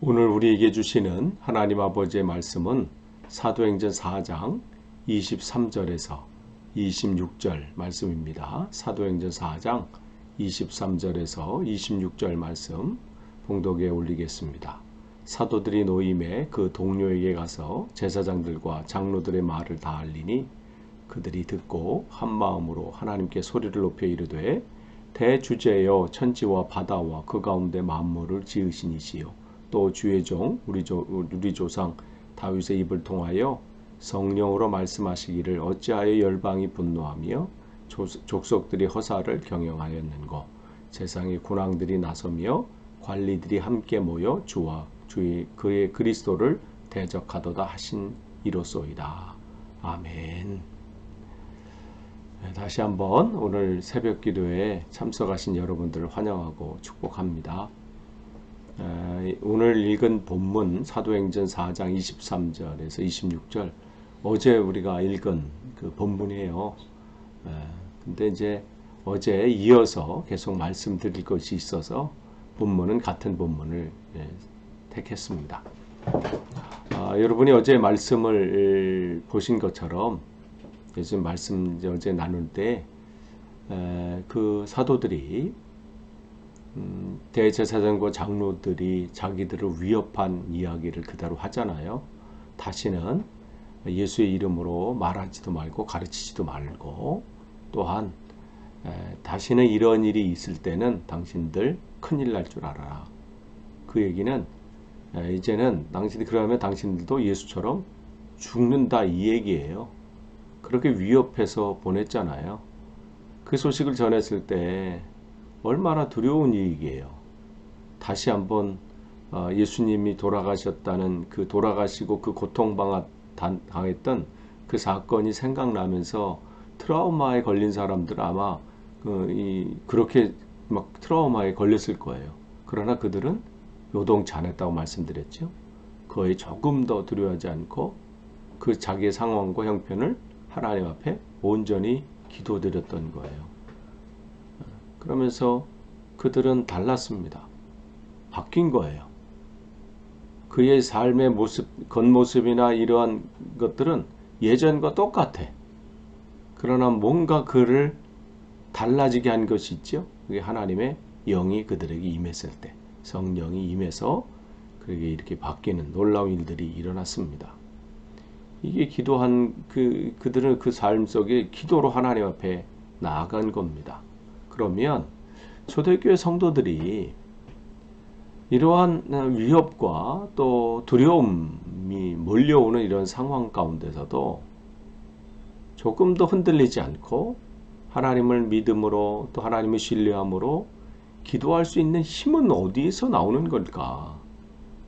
오늘 우리에게 주시는 하나님 아버지의 말씀은 사도행전 4장 23절에서 26절 말씀입니다. 사도행전 4장 23절에서 26절 말씀 봉독에 올리겠습니다. 사도들이 노임에 그 동료에게 가서 제사장들과 장로들의 말을 다 알리니 그들이 듣고 한 마음으로 하나님께 소리를 높여 이르되 대주제여 천지와 바다와 그 가운데 만물을 지으신 이시요 또 주의 종 우리 조상 다윗의 입을 통하여 성령으로 말씀하시기를 어찌하여 열방이 분노하며 족속들이 허사를 경영하였는고 세상의 군왕들이 나서며 관리들이 함께 모여 주와 그의 그리스도를 대적하도다 하신 이로소이다. 아멘. 다시 한번 오늘 새벽 기도에 참석하신 여러분들을 환영하고 축복합니다. 오늘 읽은 본문 사도행전 4장 23절에서 26절 어제 우리가 읽은 그 본문이에요. 근데 이제 어제 이어서 계속 말씀드릴 것이 있어서 본문은 같은 본문을 택했습니다. 여러분이 어제 말씀을 보신 것처럼 요즘 말씀 어제 나눌 때 그 사도들이 대제사장과 장로들이 자기들을 위협한 이야기를 그대로 하잖아요. 다시는 예수의 이름으로 말하지도 말고 가르치지도 말고 또한 다시는 이런 일이 있을 때는 당신들 큰일 날 줄 알아라. 그 얘기는 이제는 당신이 그러면 당신들도 예수처럼 죽는다 이 얘기예요. 그렇게 위협해서 보냈잖아요. 그 소식을 전했을 때 얼마나 두려운 일이에요. 다시 한번 예수님이 돌아가셨다는 그 돌아가시고 그 고통당했던 그 사건이 생각나면서 트라우마에 걸린 사람들 아마 그렇게 막 트라우마에 걸렸을 거예요. 그러나 그들은 요동치 않았다고 말씀드렸죠. 거의 조금 더 두려워하지 않고 그 자기의 상황과 형편을 하나님 앞에 온전히 기도드렸던 거예요. 그러면서 그들은 달랐습니다. 바뀐 거예요. 그의 삶의 겉모습이나 이러한 것들은 예전과 똑같아. 그러나 뭔가 그를 달라지게 한 것이 있죠. 그게 하나님의 영이 그들에게 임했을 때, 성령이 임해서 그에게 이렇게 바뀌는 놀라운 일들이 일어났습니다. 이게 기도한 그들은 그 삶 속에 기도로 하나님 앞에 나아간 겁니다. 그러면 초대교회 성도들이 이러한 위협과 또 두려움이 몰려오는 이런 상황 가운데서도 조금 더 흔들리지 않고 하나님을 믿음으로 또 하나님을 신뢰함으로 기도할 수 있는 힘은 어디에서 나오는 걸까?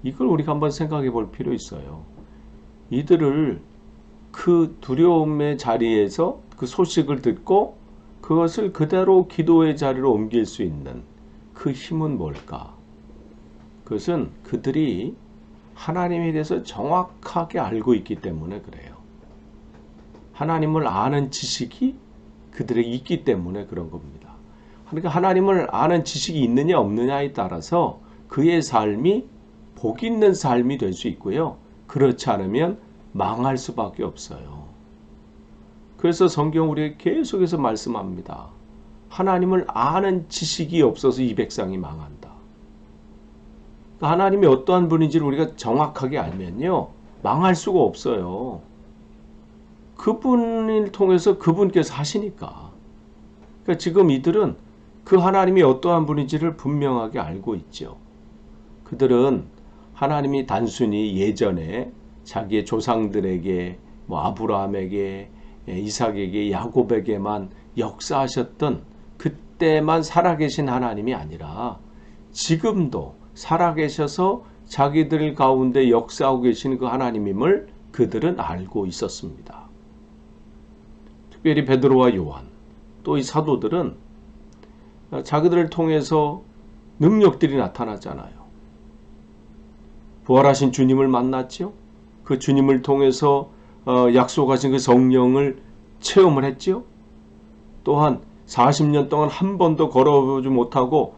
이걸 우리가 한번 생각해 볼 필요 있어요. 이들을 그 두려움의 자리에서 그 소식을 듣고 그것을 그대로 기도의 자리로 옮길 수 있는 그 힘은 뭘까? 그것은 그들이 하나님에 대해서 정확하게 알고 있기 때문에 그래요. 하나님을 아는 지식이 그들에게 있기 때문에 그런 겁니다. 그러니까 하나님을 아는 지식이 있느냐 없느냐에 따라서 그의 삶이 복 있는 삶이 될 수 있고요. 그렇지 않으면 망할 수밖에 없어요. 그래서 성경 우리에게 계속해서 말씀합니다. 하나님을 아는 지식이 없어서 이 백성이 망한다. 그러니까 하나님이 어떠한 분인지를 우리가 정확하게 알면요. 망할 수가 없어요. 그분을 통해서 그분께서 하시니까. 그러니까 지금 이들은 그 하나님이 어떠한 분인지를 분명하게 알고 있죠. 그들은 하나님이 단순히 예전에 자기의 조상들에게 아브라함에게 이삭에게 야곱에게만 역사하셨던 그때만 살아계신 하나님이 아니라 지금도 살아계셔서 자기들 가운데 역사하고 계신 그 하나님임을 그들은 알고 있었습니다. 특별히 베드로와 요한 또 이 사도들은 자기들을 통해서 능력들이 나타나잖아요. 부활하신 주님을 만났죠. 그 주님을 통해서 약속하신 그 성령을 체험을 했죠. 또한 40년 동안 한 번도 걸어보지 못하고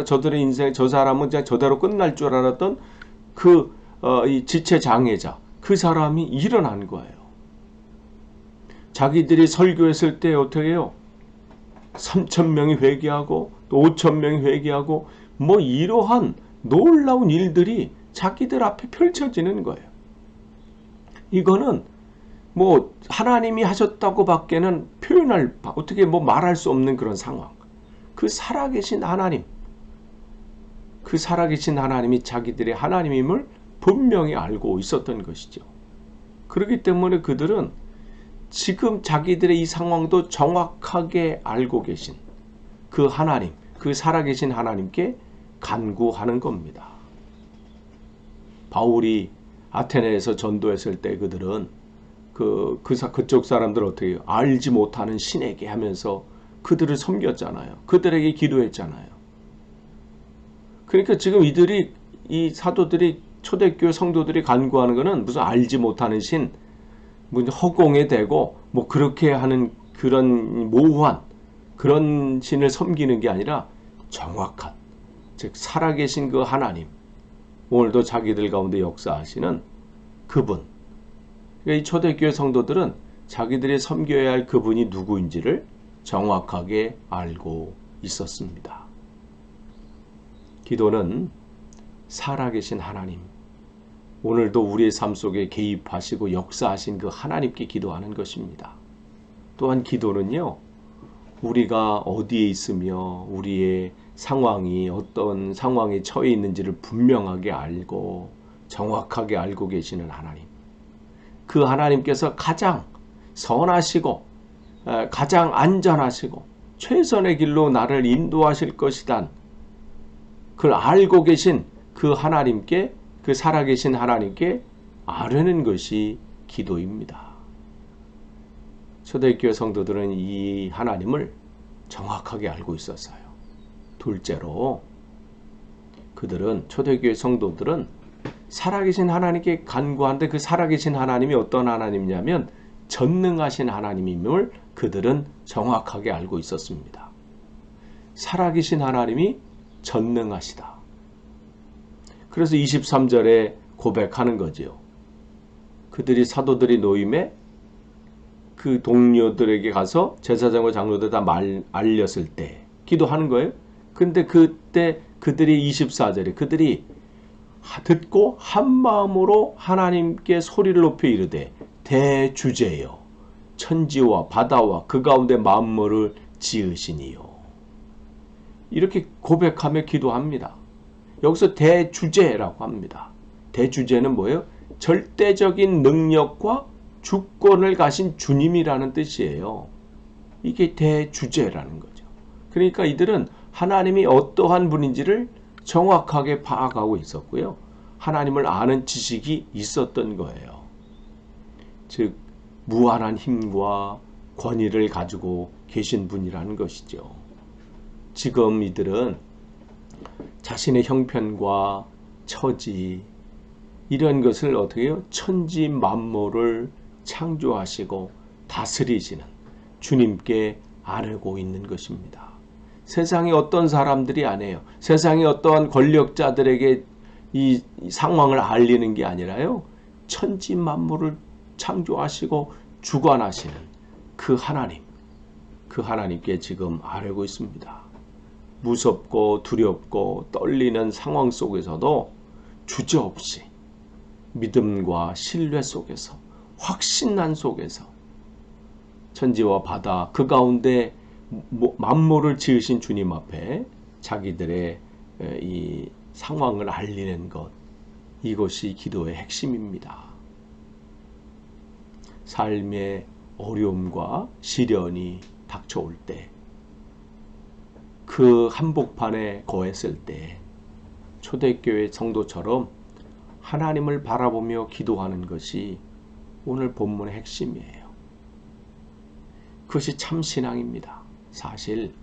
저들의 인생, 저 사람은 그냥 저대로 끝날 줄 알았던 이 지체 장애자, 그 사람이 일어난 거예요. 자기들이 설교했을 때 어떻게 해요? 3,000명이 회개하고 또 5,000명이 회개하고 뭐 이러한 놀라운 일들이 자기들 앞에 펼쳐지는 거예요. 이거는 뭐 하나님이 하셨다고 밖에는 표현할, 어떻게 뭐 말할 수 없는 그런 상황. 그 살아계신 하나님, 그 살아계신 하나님이 자기들의 하나님임을 분명히 알고 있었던 것이죠. 그렇기 때문에 그들은 지금 자기들의 이 상황도 정확하게 알고 계신 그 하나님, 그 살아계신 하나님께 간구하는 겁니다. 바울이 아테네에서 전도했을 때 그들은 그쪽 사람들 어떻게 해요? 알지 못하는 신에게 하면서 그들을 섬겼잖아요. 그들에게 기도했잖아요. 그러니까 지금 이 사도들이, 초대교회 성도들이 간구하는 것은 무슨 알지 못하는 신, 허공에 대고 뭐 그렇게 하는 그런 모호한 그런 신을 섬기는 게 아니라 정확한, 즉 살아계신 그 하나님, 오늘도 자기들 가운데 역사하시는 그분. 그러니까 이 초대교회 성도들은 자기들이 섬겨야 할 그분이 누구인지를 정확하게 알고 있었습니다. 기도는 살아계신 하나님, 오늘도 우리의 삶 속에 개입하시고 역사하신 그 하나님께 기도하는 것입니다. 또한 기도는요, 우리가 어디에 있으며 우리의 상황이 어떤 상황에 처해 있는지를 분명하게 알고 정확하게 알고 계시는 하나님, 그 하나님께서 가장 선하시고 가장 안전하시고 최선의 길로 나를 인도하실 것이란 그걸 알고 계신 그 하나님께, 그 살아계신 하나님께 아뢰는 것이 기도입니다. 초대교회 성도들은 이 하나님을 정확하게 알고 있었어요. 둘째로, 그들은, 초대교회 성도들은 살아계신 하나님께 간구하는데 그 살아계신 하나님이 어떤 하나님이냐면 전능하신 하나님임을 그들은 정확하게 알고 있었습니다. 살아계신 하나님이 전능하시다. 그래서 23절에 고백하는 거죠. 그들이 사도들이 노임에 그 동료들에게 가서 제사장과 장로들 다 알렸을 때 기도하는 거예요. 근데 그때 그들이 24절에 그들이 듣고 한 마음으로 하나님께 소리를 높여 이르되 대주제여 천지와 바다와 그 가운데 만물을 지으시니요. 이렇게 고백하며 기도합니다. 여기서 대주제라고 합니다. 대주제는 뭐예요? 절대적인 능력과 주권을 가신 주님이라는 뜻이에요. 이게 대주제라는 거죠. 그러니까 이들은 하나님이 어떠한 분인지를 정확하게 파악하고 있었고요. 하나님을 아는 지식이 있었던 거예요. 즉 무한한 힘과 권위를 가지고 계신 분이라는 것이죠. 지금 이들은 자신의 형편과 처지, 이런 것을 어떻게 해요? 천지 만물을 창조하시고 다스리시는 주님께 아뢰고 있는 것입니다. 세상에 어떤 사람들이 아니에요. 세상에 어떠한 권력자들에게 이 상황을 알리는 게 아니라요. 천지 만물을 창조하시고 주관하시는 그 하나님, 그 하나님께 지금 아뢰고 있습니다. 무섭고 두렵고 떨리는 상황 속에서도 주저없이 믿음과 신뢰 속에서, 확신난 속에서 천지와 바다 그 가운데 만물을 지으신 주님 앞에 자기들의 이 상황을 알리는 것, 이것이 기도의 핵심입니다. 삶의 어려움과 시련이 닥쳐올 때, 그 한복판에 거했을 때 초대교회 성도처럼 하나님을 바라보며 기도하는 것이 오늘 본문의 핵심이에요. 그것이 참 신앙입니다. 사실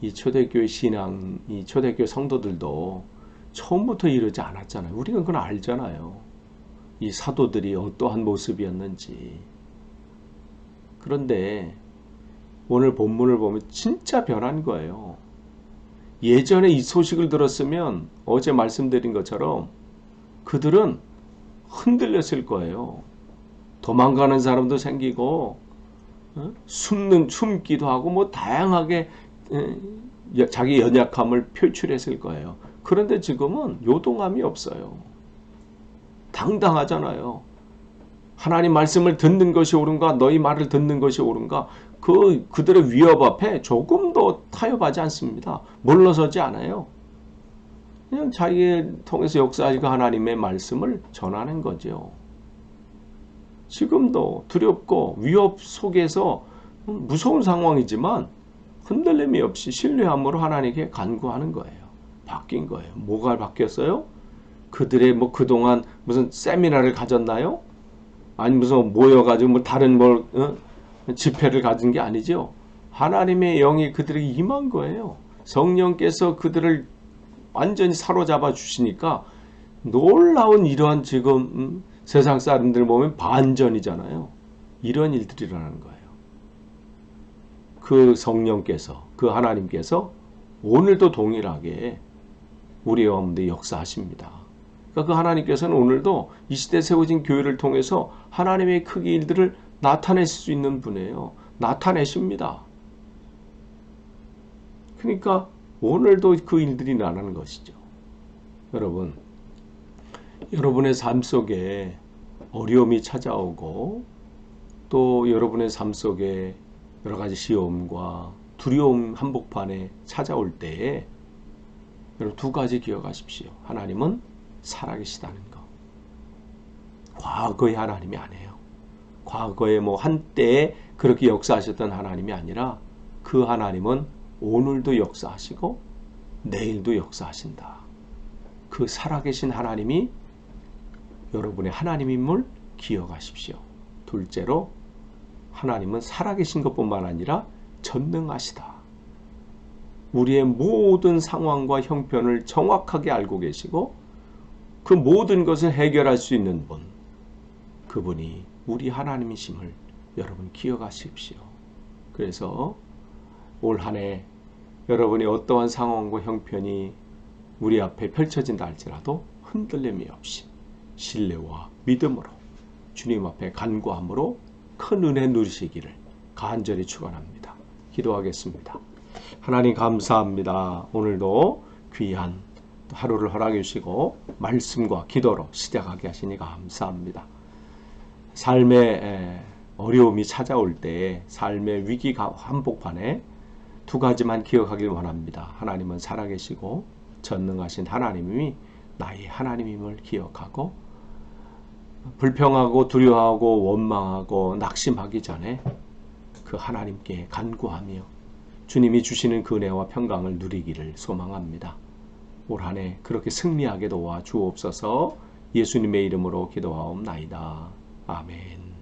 이 초대교회 신앙, 이 초대교회 성도들도 처음부터 이러지 않았잖아요. 우리가 그건 알잖아요. 이 사도들이 어떠한 모습이었는지. 그런데 오늘 본문을 보면 진짜 변한 거예요. 예전에 이 소식을 들었으면 어제 말씀드린 것처럼 그들은 흔들렸을 거예요. 도망가는 사람도 생기고 숨기도 하고 뭐 다양하게 자기 연약함을 표출했을 거예요. 그런데 지금은 요동함이 없어요. 당당하잖아요. 하나님 말씀을 듣는 것이 옳은가, 너희 말을 듣는 것이 옳은가, 그들의 위협 앞에 조금도 타협하지 않습니다. 물러서지 않아요. 그냥 자기를 통해서 역사하시고 하나님의 말씀을 전하는 거죠. 지금도 두렵고 위협 속에서 무서운 상황이지만 흔들림이 없이 신뢰함으로 하나님께 간구하는 거예요. 바뀐 거예요. 뭐가 바뀌었어요? 그들의 뭐 그동안 무슨 세미나를 가졌나요? 아니 무슨 모여가지고 뭐 다른 집회를 가진 게 아니죠. 하나님의 영이 그들에게 임한 거예요. 성령께서 그들을 완전히 사로잡아 주시니까 놀라운 이러한 지금 세상 사람들 보면 반전이잖아요. 이런 일들이 일어나는 거예요. 그 성령께서, 그 하나님께서 오늘도 동일하게 우리 가운데 역사하십니다. 그러니까 그 하나님께서는 오늘도 이 시대에 세워진 교회를 통해서 하나님의 크기 일들을 나타낼 수 있는 분이에요. 나타내십니다. 그러니까 오늘도 그 일들이 일어나는 것이죠. 여러분, 여러분의 삶 속에 어려움이 찾아오고 또 여러분의 삶 속에 여러 가지 시험과 두려움 한복판에 찾아올 때에 여러분 두 가지 기억하십시오. 하나님은 살아계시다는 거. 과거의 하나님이 아니에요. 과거에 뭐 한때에 그렇게 역사하셨던 하나님이 아니라 그 하나님은 오늘도 역사하시고 내일도 역사하신다. 그 살아계신 하나님이 여러분의 하나님임을 기억하십시오. 둘째로 하나님은 살아계신 것뿐만 아니라 전능하시다. 우리의 모든 상황과 형편을 정확하게 알고 계시고 그 모든 것을 해결할 수 있는 분, 그분이 우리 하나님이심을 여러분 기억하십시오. 그래서 올 한 해 여러분이 어떠한 상황과 형편이 우리 앞에 펼쳐진다 할지라도 흔들림이 없이 신뢰와 믿음으로 주님 앞에 간구함으로 큰 은혜 누리시기를 간절히 축원합니다. 기도하겠습니다. 하나님 감사합니다. 오늘도 귀한 하루를 허락해 주시고 말씀과 기도로 시작하게 하시니 감사합니다. 삶의 어려움이 찾아올 때 삶의 위기 한복판에 두 가지만 기억하길 원합니다. 하나님은 살아계시고 전능하신 하나님이 나의 하나님임을 기억하고 불평하고 두려워하고 원망하고 낙심하기 전에 그 하나님께 간구하며 주님이 주시는 그 은혜와 평강을 누리기를 소망합니다. 올 한 해 그렇게 승리하게 도와 주옵소서. 예수님의 이름으로 기도하옵나이다. 아멘.